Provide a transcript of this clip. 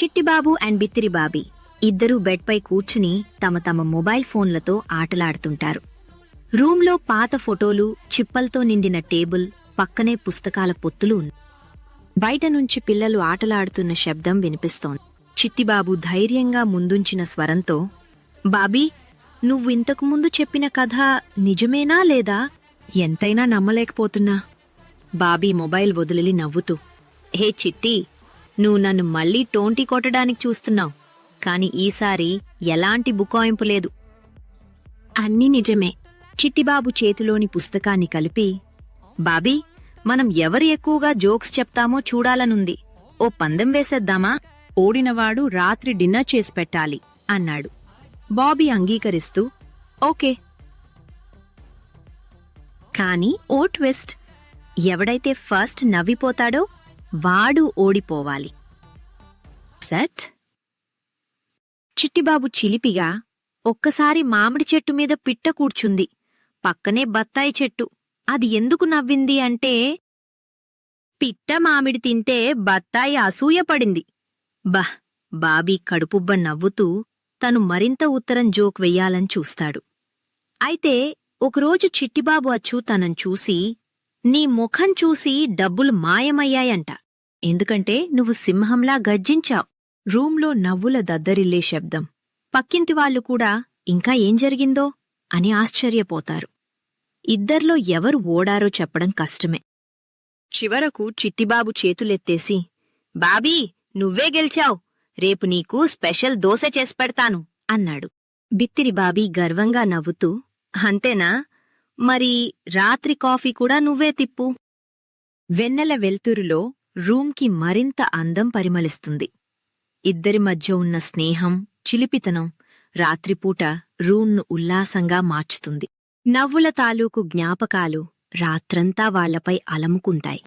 Chittibabu and బిత్తిరిబాబీ ఇద్దరూ బెడ్పై కూర్చుని తమ తమ మొబైల్ ఫోన్లతో ఆటలాడుతుంటారు. రూంలో పాత ఫోటోలు, చిప్పలతో నిండిన టేబుల్, పక్కనే పుస్తకాల పొత్తులు ఉన్నాయి. బయట నుంచి పిల్లలు ఆటలాడుతున్న శబ్దం వినిపిస్తోంది. చిట్టిబాబు ధైర్యంగా ముందుంచిన స్వరంతో, బాబీ, నువ్వింతకుముందు చెప్పిన కథ నిజమేనా లేదా? ఎంతైనా నమ్మలేకపోతున్నా. బాబీ మొబైల్ వదిలి నవ్వుతూ, హే చిట్టి, నువ్వు నన్ను మళ్లీ టోంటీ కొట్టడానికి చూస్తున్నావు. కాని ఈసారి ఎలాంటి బుకాయింపు లేదు. అన్నీ నిజమే. చిట్టిబాబు చేతిలోని పుస్తకాన్ని కలిపి, బాబీ, మనం ఎవరు ఎక్కువగా జోక్స్ చెప్తామో చూడాలనుంది. ఓ పందెం వేసేద్దామా? ఓడినవాడు రాత్రి డిన్నర్ చేసి పెట్టాలి అన్నాడు. బాబీ అంగీకరిస్తూ, ఓకే. కాని ఓ ట్విస్ట్. ఎవడైతే ఫస్ట్ నవ్విపోతాడో వాడు ఓడిపోవాలి. సెట్. చిట్టిబాబు చిలిపిగా, ఒక్కసారి మామిడి చెట్టు మీద పిట్ట కూర్చుంది, పక్కనే బత్తాయి చెట్టు. అది ఎందుకు నవ్వింది అంటే, పిట్ట మామిడి తింటే బత్తాయి అసూయపడింది. బహ్. బాబీ కడుపుబ్బ నవ్వుతూ తను మరింత ఉత్తరం జోక్ వెయ్యాలని చూస్తాడు. అయితే ఒకరోజు చిట్టిబాబు అచ్చు తనను చూసి, నీ ముఖం చూసి డబ్బులు మాయమయ్యాయంట. ఎందుకంటే నువ్వు సింహంలా గర్జించావు. రూంలో నవ్వుల దద్దరిల్లే శబ్దం. పక్కింటివాళ్లు కూడా ఇంకా ఏం జరిగిందో అని ఆశ్చర్యపోతారు. ఇద్దర్లో ఎవరు ఓడారో చెప్పడం కష్టమే. చివరకు చిట్టిబాబు చేతులెత్తేసి, బాబీ, నువ్వే గెలిచావు. రేపు నీకు స్పెషల్ దోశ చేసి పెడతాను అన్నాడు. బిత్తిరిబాబీ గర్వంగా నవ్వుతూ, అంతేనా? మరి రాత్రి కాఫీ కూడా నువ్వే తిప్పు. వెన్నెల వెల్తురులో రూంకి మరింత అందం పరిమళిస్తుంది. ఇద్దరి మధ్య ఉన్న స్నేహం, చిలిపితనం రాత్రిపూట రూంను ఉల్లాసంగా మార్చుతుంది. నవ్వుల తాలూకు జ్ఞాపకాలు రాత్రంతా వాళ్లపై అలముకుంటాయి.